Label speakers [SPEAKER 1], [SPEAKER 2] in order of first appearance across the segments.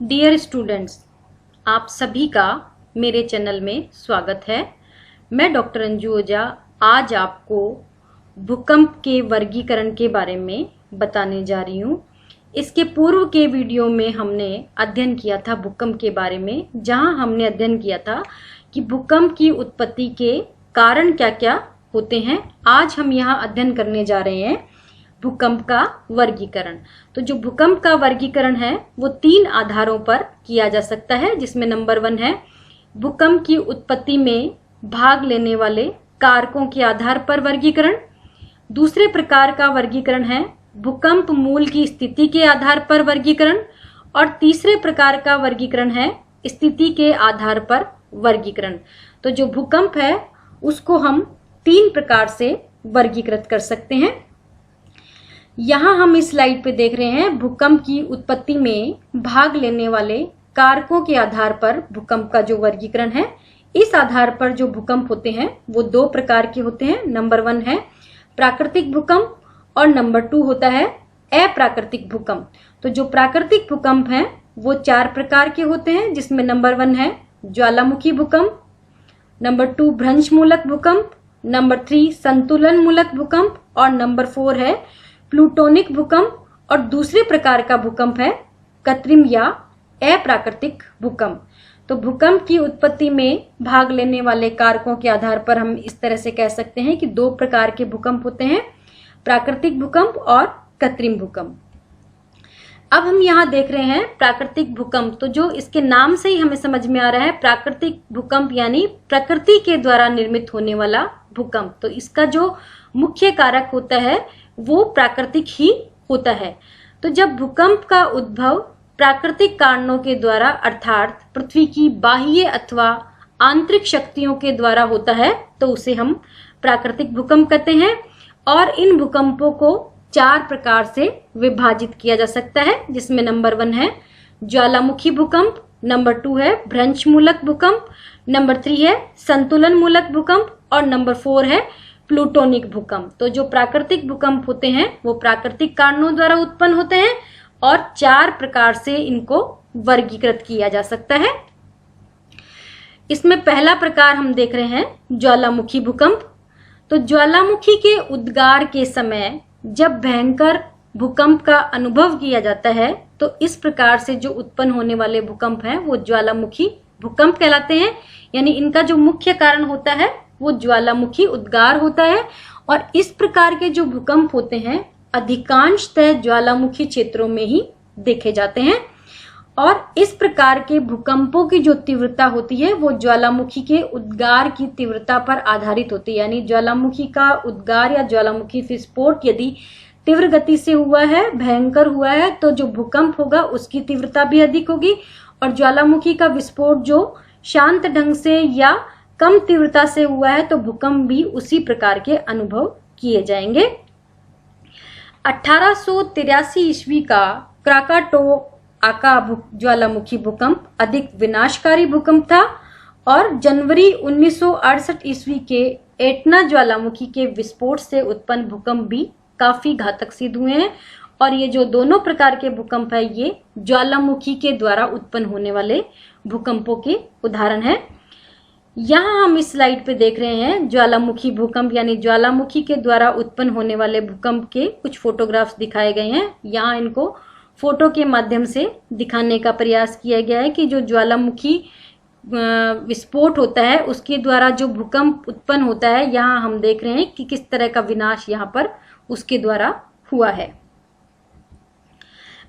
[SPEAKER 1] Dear students, आप सभी का मेरे चैनल में स्वागत है। मैं डॉक्टर अंजू ओझा आज आपको भूकंप के वर्गीकरण के बारे में बताने जा रही हूँ। इसके पूर्व के वीडियो में हमने अध्ययन किया था भूकंप के बारे में, जहां हमने अध्ययन किया था कि भूकंप की उत्पत्ति के कारण क्या क्या होते हैं। आज हम यहाँ अध्ययन करने जा रहे हैं भूकंप का वर्गीकरण। तो जो भूकंप का वर्गीकरण है वो 3 आधारों पर किया जा सकता है, जिसमें नंबर 1 है भूकंप की उत्पत्ति में भाग लेने वाले कारकों के आधार पर वर्गीकरण। दूसरे प्रकार का वर्गीकरण है भूकंप मूल की स्थिति के आधार पर वर्गीकरण। और तीसरे प्रकार का वर्गीकरण है स्थिति के आधार पर वर्गीकरण। तो जो भूकंप है उसको हम 3 प्रकार से वर्गीकृत कर सकते हैं। यहाँ हम इस स्लाइड पे देख रहे हैं भूकंप की उत्पत्ति में भाग लेने वाले कारकों के आधार पर भूकंप का जो वर्गीकरण है। इस आधार पर जो भूकंप होते हैं वो 2 प्रकार के होते हैं। नंबर 1 है प्राकृतिक भूकंप और नंबर 2 होता है अप्राकृतिक भूकंप। तो जो प्राकृतिक भूकंप हैं वो 4 प्रकार के होते हैं, जिसमें नंबर 1 है ज्वालामुखी भूकंप, नंबर 2 भ्रंश मूलक भूकंप, नंबर 3 संतुलन मूलक भूकंप और नंबर 4 है प्लूटोनिक भूकंप। और दूसरे प्रकार का भूकंप है कृत्रिम या अप्राकृतिक भूकंप। तो भूकंप की उत्पत्ति में भाग लेने वाले कारकों के आधार पर हम इस तरह से कह सकते हैं कि 2 प्रकार के भूकंप होते हैं, प्राकृतिक भूकंप और कृत्रिम भूकंप। अब हम यहाँ देख रहे हैं प्राकृतिक भूकंप। तो जो इसके नाम से ही हमें समझ में आ रहा है प्राकृतिक भूकंप यानी प्रकृति के द्वारा निर्मित होने वाला भूकंप। तो इसका जो मुख्य कारक होता है वो प्राकृतिक ही होता है। तो जब भूकंप का उद्भव प्राकृतिक कारणों के द्वारा अर्थात पृथ्वी की बाह्य अथवा आंतरिक शक्तियों के द्वारा होता है तो उसे हम प्राकृतिक भूकंप कहते हैं। और इन भूकंपों को 4 प्रकार से विभाजित किया जा सकता है, जिसमें नंबर 1 है ज्वालामुखी भूकंप, नंबर 2 है भ्रंश मूलक भूकंप, नंबर 3 है संतुलन मूलक भूकंप और नंबर 4 है प्लूटोनिक भूकंप। तो जो प्राकृतिक भूकंप होते हैं वो प्राकृतिक कारणों द्वारा उत्पन्न होते हैं और 4 प्रकार से इनको वर्गीकृत किया जा सकता है। इसमें पहला प्रकार हम देख रहे हैं ज्वालामुखी भूकंप। तो ज्वालामुखी के उद्गार के समय जब भयंकर भूकंप का अनुभव किया जाता है तो इस प्रकार से जो उत्पन्न होने वाले भूकंप हैं वो ज्वालामुखी भूकंप कहलाते हैं। यानी इनका जो मुख्य कारण होता है वो ज्वालामुखी उद्गार होता है। और इस प्रकार के जो भूकंप होते हैं अधिकांशतः ज्वालामुखी क्षेत्रों में ही देखे जाते हैं। और इस प्रकार के भूकंपों की जो तीव्रता होती है वो ज्वालामुखी के उद्गार की तीव्रता पर आधारित होती है। यानी ज्वालामुखी का उद्गार या ज्वालामुखी विस्फोट यदि तीव्र गति से हुआ है, भयंकर हुआ है, तो जो भूकंप होगा उसकी तीव्रता भी अधिक होगी। और ज्वालामुखी का विस्फोट जो शांत ढंग से या कम तीव्रता से हुआ है तो भूकंप भी उसी प्रकार के अनुभव किए जाएंगे। 1883 ईस्वी का क्राकाटोआ ज्वालामुखी भूकंप अधिक विनाशकारी भूकंप था। और जनवरी 1968 ईस्वी के एटना ज्वालामुखी के विस्फोट से उत्पन्न भूकंप भी काफी घातक सिद्ध हुए हैं। और ये जो दोनों प्रकार के भूकंप है ये ज्वालामुखी के द्वारा उत्पन्न होने वाले भूकंपों के उदाहरण है। यहाँ हम इस स्लाइड पे देख रहे हैं ज्वालामुखी भूकंप यानी ज्वालामुखी के द्वारा उत्पन्न होने वाले भूकंप के कुछ फोटोग्राफ्स दिखाए गए हैं। यहाँ इनको फोटो के माध्यम से दिखाने का प्रयास किया गया है कि जो ज्वालामुखी विस्फोट होता है उसके द्वारा जो भूकंप उत्पन्न होता है, यहाँ हम देख रहे हैं कि किस तरह का विनाश यहाँ पर उसके द्वारा हुआ है।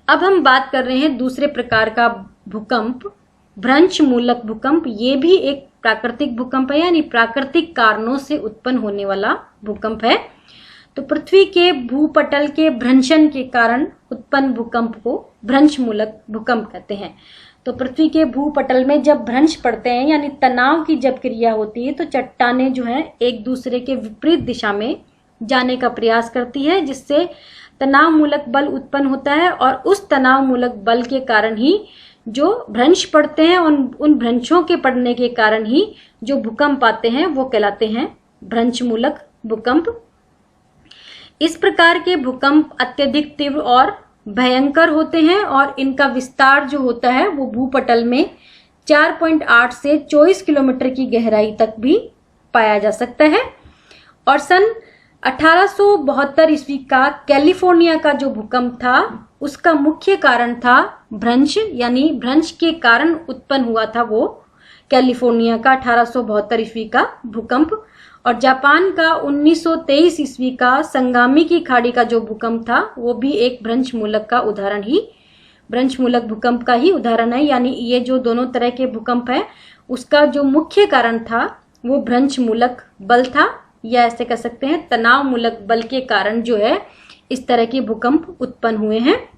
[SPEAKER 1] अब हम बात कर रहे हैं दूसरे प्रकार का भूकंप भ्रंश मूलक भूकंप। ये भी एक प्राकृतिक भूकंप है यानी प्राकृतिक कारणों से उत्पन्न होने वाला भूकंप है। तो पृथ्वी के भूपटल के भ्रंशन के कारण उत्पन्न भूकंप को भ्रंश मूलक भूकंप कहते हैं। तो पृथ्वी के भूपटल में जब भ्रंश पड़ते हैं यानी तनाव की जब क्रिया होती है तो चट्टानें जो हैं एक दूसरे के विपरीत दिशा में जाने का प्रयास करती है, जिससे तनाव मूलक बल उत्पन्न होता है। और उस तनाव मूलक बल के कारण ही जो भ्रंश पड़ते हैं उन भ्रंशों के पड़ने के कारण ही जो भूकंप आते हैं वो कहलाते हैं भ्रंश मूलक भूकंप। इस प्रकार के भूकंप अत्यधिक तीव्र और भयंकर होते हैं और इनका विस्तार जो होता है वो भूपटल में 4.8 से 24 किलोमीटर की गहराई तक भी पाया जा सकता है। और सन 1872 ईस्वी का कैलिफोर्निया का जो भूकंप था उसका मुख्य कारण था भ्रंश, यानी भ्रंश के कारण उत्पन्न हुआ था वो कैलिफोर्निया का 1872 ईस्वी का भूकंप। और जापान का 1923 ईस्वी का संगामी की खाड़ी का जो भूकंप था वो भी एक भ्रंश मूलक भूकंप का ही उदाहरण है। यानी ये जो दोनों तरह के भूकंप है उसका जो मुख्य कारण था वो भ्रंश मूलक बल था, या ऐसे कह सकते हैं तनाव मूलक बल के कारण जो है इस तरह के भूकंप उत्पन्न हुए हैं।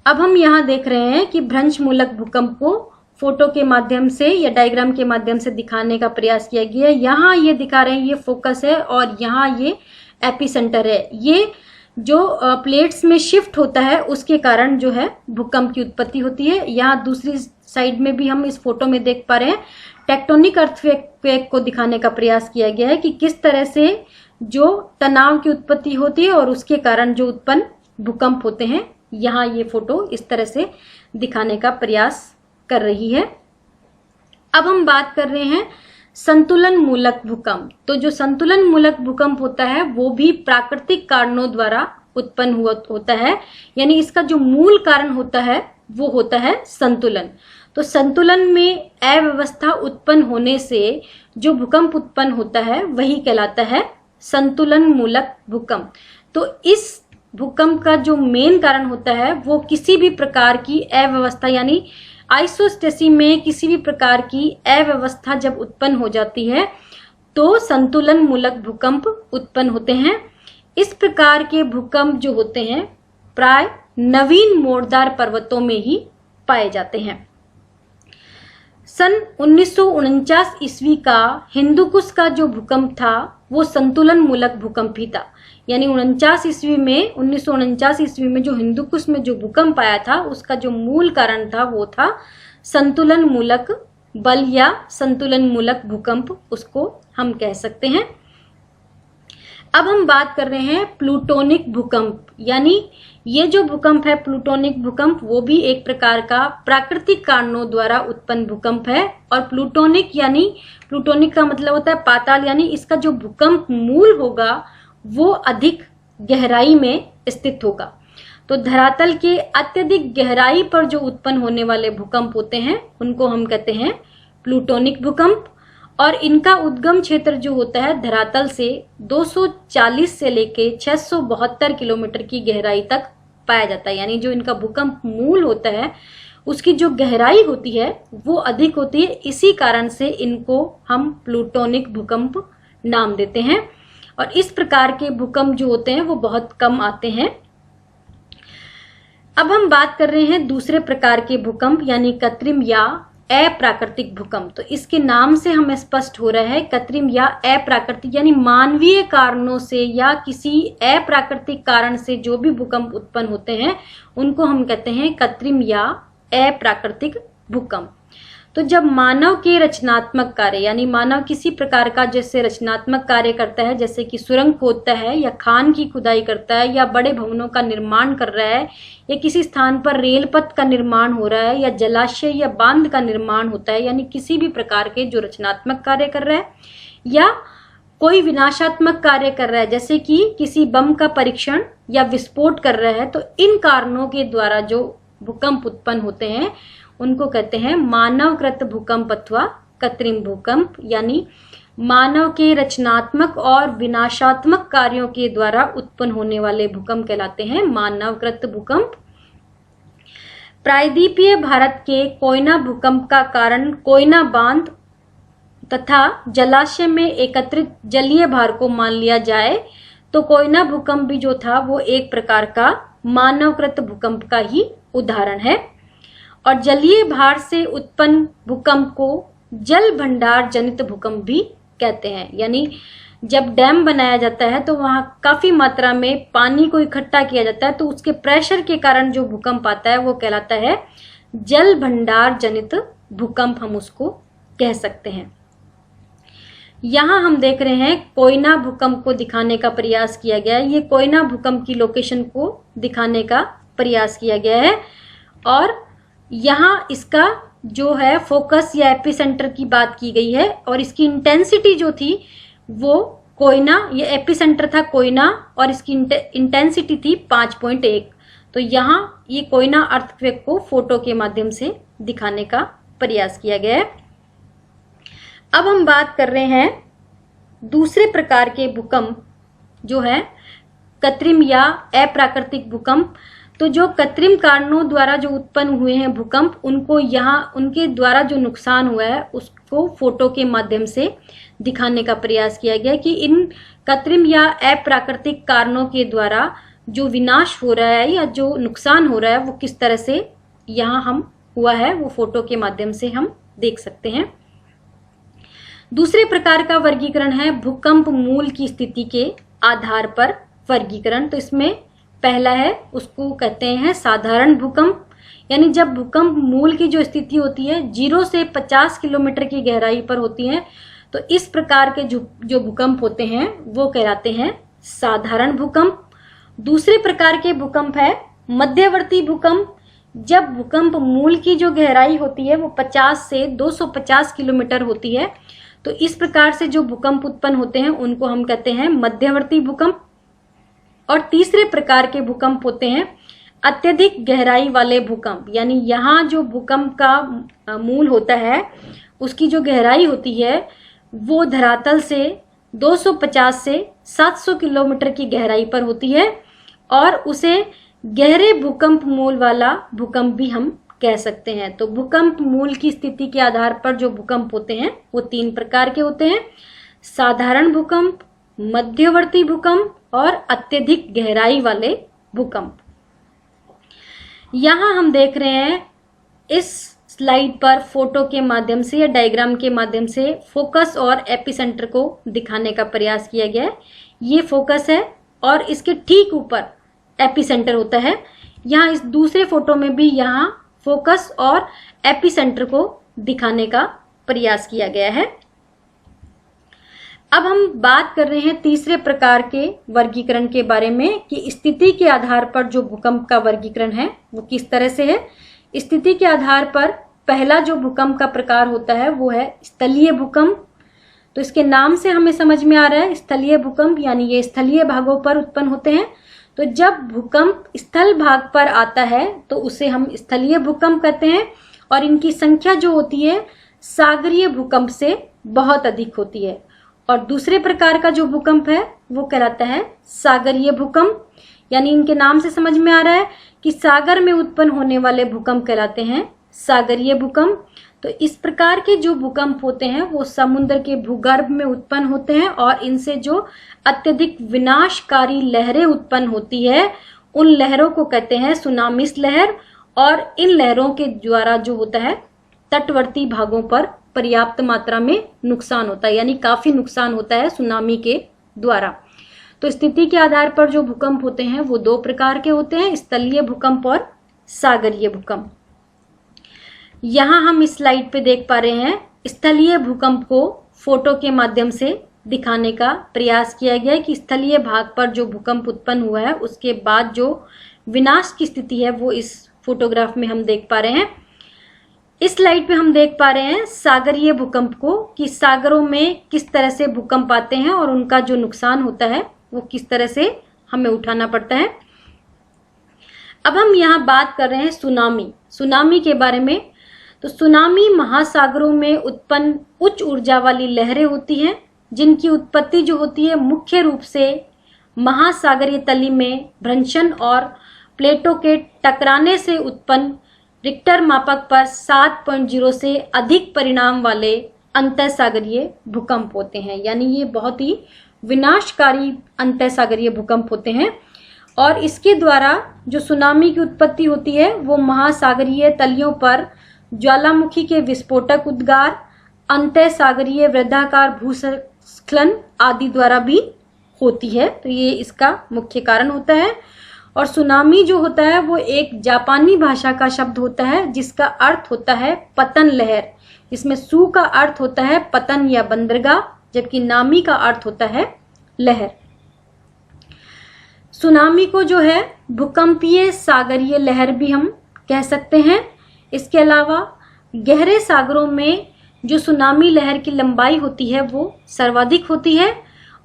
[SPEAKER 1] अब हम यहाँ देख रहे हैं कि भ्रंश मूलक भूकंप को फोटो के माध्यम से या डायग्राम के माध्यम से दिखाने का प्रयास किया गया है। यहाँ ये दिखा रहे हैं, ये फोकस है और यहाँ ये एपिसेंटर है। ये जो प्लेट्स में शिफ्ट होता है उसके कारण जो है भूकंप की उत्पत्ति होती है। यहाँ दूसरी साइड में भी हम इस फोटो में देख पा रहे हैं टेक्टोनिक अर्थक्वेक को दिखाने का प्रयास किया गया है कि किस तरह से जो तनाव की उत्पत्ति होती है और उसके कारण जो उत्पन्न भूकंप होते हैं। यहाँ ये फोटो इस तरह से दिखाने का प्रयास कर रही है। अब हम बात कर रहे हैं संतुलन मूलक भूकंप। तो जो संतुलन मूलक भूकंप होता है वो भी प्राकृतिक कारणों द्वारा उत्पन्न होता है, यानी इसका जो मूल कारण होता है वो होता है संतुलन। तो संतुलन में अव्यवस्था उत्पन्न होने से जो भूकंप उत्पन्न होता है वही कहलाता है संतुलन मूलक भूकंप। तो इस भूकंप का जो मेन कारण होता है वो किसी भी प्रकार की अव्यवस्था, यानी आइसोस्टेसी में किसी भी प्रकार की अव्यवस्था जब उत्पन्न हो जाती है तो संतुलन मूलक भूकंप उत्पन्न होते हैं। इस प्रकार के भूकंप जो होते हैं प्राय नवीन मोड़दार पर्वतों में ही पाए जाते हैं। सन 1949 ईस्वी का हिंदुकुश का जो भूकंप था वो संतुलन मूलक भूकंप ही था। यानी 1949 ईस्वी में जो हिंदुकुश में जो भूकंप आया था उसका जो मूल कारण था वो था संतुलन मूलक बल या संतुलन मूलक भूकंप, उसको हम कह सकते हैं। अब हम बात कर रहे हैं प्लूटोनिक भूकंप। यानी ये जो भूकंप है प्लूटोनिक भूकंप वो भी एक प्रकार का प्राकृतिक कारणों द्वारा उत्पन्न भूकंप है। और प्लूटोनिक का मतलब होता है पाताल, यानी इसका जो भूकंप मूल होगा वो अधिक गहराई में स्थित होगा। तो धरातल के अत्यधिक गहराई पर जो उत्पन्न होने वाले भूकंप होते हैं उनको हम कहते हैं प्लूटोनिक भूकंप। और इनका उद्गम क्षेत्र जो होता है धरातल से 240 से लेके 672 किलोमीटर की गहराई तक पाया जाता है। यानी जो इनका भूकंप मूल होता है उसकी जो गहराई होती है वो अधिक होती है, इसी कारण से इनको हम प्लूटोनिक भूकंप नाम देते हैं। और इस प्रकार के भूकंप जो होते हैं वो बहुत कम आते हैं। अब हम बात कर रहे हैं दूसरे प्रकार के भूकंप यानी कृत्रिम या अप्राकृतिक भूकंप। तो इसके नाम से हमें स्पष्ट हो रहा है कृत्रिम या अप्राकृतिक, यानी मानवीय कारणों से या किसी अप्राकृतिक कारण से जो भी भूकंप उत्पन्न होते हैं उनको हम कहते हैं कृत्रिम या अप्राकृतिक भूकंप। तो जब मानव के रचनात्मक कार्य, यानी मानव किसी प्रकार का जैसे रचनात्मक कार्य करता है, जैसे कि सुरंग खोदता है या खान की खुदाई करता है या बड़े भवनों का निर्माण कर रहा है या किसी स्थान पर रेल पथ का निर्माण हो रहा है या जलाशय या बांध का निर्माण होता है, यानी किसी भी प्रकार के जो रचनात्मक कार्य कर रहा है या कोई विनाशात्मक कार्य कर रहा है जैसे कि किसी बम का परीक्षण या विस्फोट कर रहा है, तो इन कारणों के द्वारा जो भूकंप उत्पन्न होते हैं उनको कहते हैं मानवकृत भूकंप अथवा कृत्रिम भूकंप। यानी मानव के रचनात्मक और विनाशात्मक कार्यों के द्वारा उत्पन्न होने वाले भूकंप कहलाते हैं मानवकृत भूकंप। प्रायद्वीपीय भारत के कोयना भूकंप का कारण कोयना बांध तथा जलाशय में एकत्रित जलीय भार को मान लिया जाए तो कोयना भूकंप भी जो था वो एक प्रकार का मानवकृत भूकंप का ही उदाहरण है। और जलीय भार से उत्पन्न भूकंप को जल भंडार जनित भूकंप भी कहते हैं। यानी जब डैम बनाया जाता है तो वहां काफी मात्रा में पानी को इकट्ठा किया जाता है, तो उसके प्रेशर के कारण जो भूकंप आता है वो कहलाता है जल भंडार जनित भूकंप, हम उसको कह सकते हैं। यहाँ हम देख रहे हैं कोयना भूकंप को दिखाने का प्रयास किया गया है। ये कोयना भूकंप की लोकेशन को दिखाने का प्रयास किया गया है और यहाँ इसका जो है फोकस या एपिसेंटर की बात की गई है और इसकी इंटेंसिटी जो थी वो कोयना, ये एपिसेंटर था कोयना और इसकी इंटेंसिटी थी 5.1। तो यहाँ ये कोयना अर्थक्वेक को फोटो के माध्यम से दिखाने का प्रयास किया गया है। अब हम बात कर रहे हैं दूसरे प्रकार के भूकंप जो है कृत्रिम या अप्राकृतिक भूकंप। तो जो कृत्रिम कारणों द्वारा जो उत्पन्न हुए हैं भूकंप, उनको यहाँ उनके द्वारा जो नुकसान हुआ है उसको फोटो के माध्यम से दिखाने का प्रयास किया गया कि इन कृत्रिम या अप्राकृतिक कारणों के द्वारा जो विनाश हो रहा है या जो नुकसान हो रहा है वो किस तरह से यहाँ हम हुआ है, वो फोटो के माध्यम से हम देख सकते हैं। दूसरे प्रकार का वर्गीकरण है भूकंप मूल की स्थिति के आधार पर वर्गीकरण। तो इसमें पहला है, उसको कहते हैं साधारण भूकंप, यानी जब भूकंप मूल की जो स्थिति होती है 0 से 50 किलोमीटर की गहराई पर होती है, तो इस प्रकार के जो भूकंप होते हैं वो कहलाते हैं साधारण भूकंप। दूसरे प्रकार के भूकंप है मध्यवर्ती भूकंप। जब भूकंप मूल की जो गहराई होती है वो 50 से 250 किलोमीटर होती है, तो इस प्रकार से जो भूकंप उत्पन्न होते हैं उनको हम कहते हैं मध्यवर्ती भूकंप। और तीसरे प्रकार के भूकंप होते हैं अत्यधिक गहराई वाले भूकंप, यानी यहाँ जो भूकंप का मूल होता है उसकी जो गहराई होती है वो धरातल से 250 से 700 किलोमीटर की गहराई पर होती है और उसे गहरे भूकंप मूल वाला भूकंप भी हम कह सकते हैं। तो भूकंप मूल की स्थिति के आधार पर जो भूकंप होते हैं वो 3 प्रकार के होते हैं, साधारण भूकंप, मध्यवर्ती भूकंप और अत्यधिक गहराई वाले भूकंप। यहाँ हम देख रहे हैं इस स्लाइड पर फोटो के माध्यम से या डायग्राम के माध्यम से फोकस और एपिसेंटर को दिखाने का प्रयास किया गया है। ये फोकस है और इसके ठीक ऊपर एपिसेंटर होता है। यहाँ इस दूसरे फोटो में भी यहाँ फोकस और एपिसेंटर को दिखाने का प्रयास किया गया है। अब हम बात कर रहे हैं तीसरे प्रकार के वर्गीकरण के बारे में कि स्थिति के आधार पर जो भूकंप का वर्गीकरण है वो किस तरह से है। स्थिति के आधार पर पहला जो भूकंप का प्रकार होता है वो है स्थलीय भूकंप। तो इसके नाम से हमें समझ में आ रहा है स्थलीय भूकंप, यानी ये स्थलीय भागों पर उत्पन्न होते हैं। तो जब भूकंप स्थल भाग पर आता है तो उसे हम स्थलीय भूकंप कहते हैं और इनकी संख्या जो होती है सागरीय भूकंप से बहुत अधिक होती है। और दूसरे प्रकार का जो भूकंप है वो कहलाता है सागरीय भूकंप, यानी इनके नाम से समझ में आ रहा है कि सागर में उत्पन्न होने वाले भूकंप कहलाते हैं सागरीय भूकंप। तो इस प्रकार के जो भूकंप होते हैं वो समुद्र के भूगर्भ में उत्पन्न होते हैं और इनसे जो अत्यधिक विनाशकारी लहरें उत्पन्न होती है उन लहरों को कहते हैं सुनामीस लहर। और इन लहरों के द्वारा जो होता है तटवर्ती भागों पर पर्याप्त मात्रा में नुकसान होता है, यानी काफी नुकसान होता है सुनामी के द्वारा। तो स्थिति के आधार पर जो भूकंप होते हैं वो 2 प्रकार के होते हैं, स्थलीय भूकंप और सागरीय भूकंप। यहाँ हम इस स्लाइड पे देख पा रहे हैं स्थलीय भूकंप को फोटो के माध्यम से दिखाने का प्रयास किया गया है कि स्थलीय भाग पर जो भूकंप उत्पन्न हुआ है उसके बाद जो विनाश की स्थिति है वो इस फोटोग्राफ में हम देख पा रहे हैं। इस स्लाइड पे हम देख पा रहे हैं सागरीय भूकंप को कि सागरों में किस तरह से भूकंप आते हैं और उनका जो नुकसान होता है वो किस तरह से हमें उठाना पड़ता है। अब हम यहाँ बात कर रहे हैं सुनामी के बारे में। तो सुनामी महासागरों में उत्पन्न उच्च ऊर्जा वाली लहरें होती हैं जिनकी उत्पत्ति जो होती है मुख्य रूप से महासागरीय तली में भ्रंशन और प्लेटों के टकराने से उत्पन्न रिक्टर मापक पर 7.0 से अधिक परिणाम वाले अंतःसागरीय भूकंप होते हैं, यानी ये बहुत ही विनाशकारी अंतःसागरीय भूकंप होते हैं। और इसके द्वारा जो सुनामी की उत्पत्ति होती है वो महासागरीय तलियों पर ज्वालामुखी के विस्फोटक उद्गार, अंतःसागरीय वृत्ताकार भूस्खलन आदि द्वारा भी होती है। तो ये इसका मुख्य कारण होता है। और सुनामी जो होता है वो एक जापानी भाषा का शब्द होता है जिसका अर्थ होता है पतन लहर। इसमें सु का अर्थ होता है पतन या बंदरगाह जबकि नामी का अर्थ होता है लहर। सुनामी को जो है भूकंपीय सागरीय लहर भी हम कह सकते हैं। इसके अलावा गहरे सागरों में जो सुनामी लहर की लंबाई होती है वो सर्वाधिक होती है,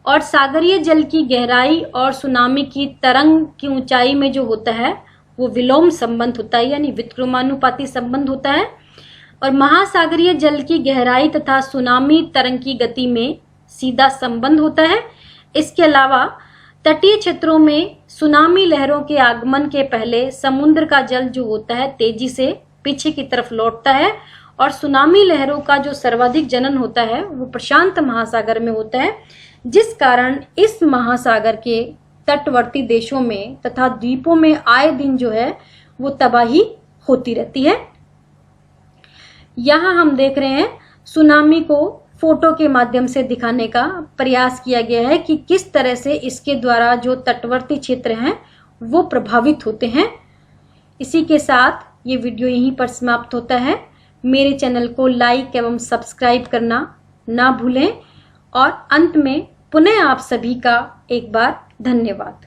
[SPEAKER 1] और सागरीय जल की गहराई और सुनामी की तरंग की ऊंचाई में जो होता है वो विलोम संबंध होता है, यानी व्युत्क्रमानुपाती संबंध होता है। और महासागरीय जल की गहराई तथा सुनामी तरंग की गति में सीधा संबंध होता है। इसके अलावा तटीय क्षेत्रों में सुनामी लहरों के आगमन के पहले समुद्र का जल जो होता है तेजी से पीछे की तरफ लौटता है, और सुनामी लहरों का जो सर्वाधिक जनन होता है वो प्रशांत महासागर में होता है, जिस कारण इस महासागर के तटवर्ती देशों में तथा द्वीपों में आए दिन जो है वो तबाही होती रहती है। यहाँ हम देख रहे हैं सुनामी को फोटो के माध्यम से दिखाने का प्रयास किया गया है कि किस तरह से इसके द्वारा जो तटवर्ती क्षेत्र हैं वो प्रभावित होते हैं। इसी के साथ ये वीडियो यहीं पर समाप्त होता है। मेरे चैनल को लाइक एवं सब्सक्राइब करना ना भूलें, और अंत में पुनः आप सभी का एक बार धन्यवाद।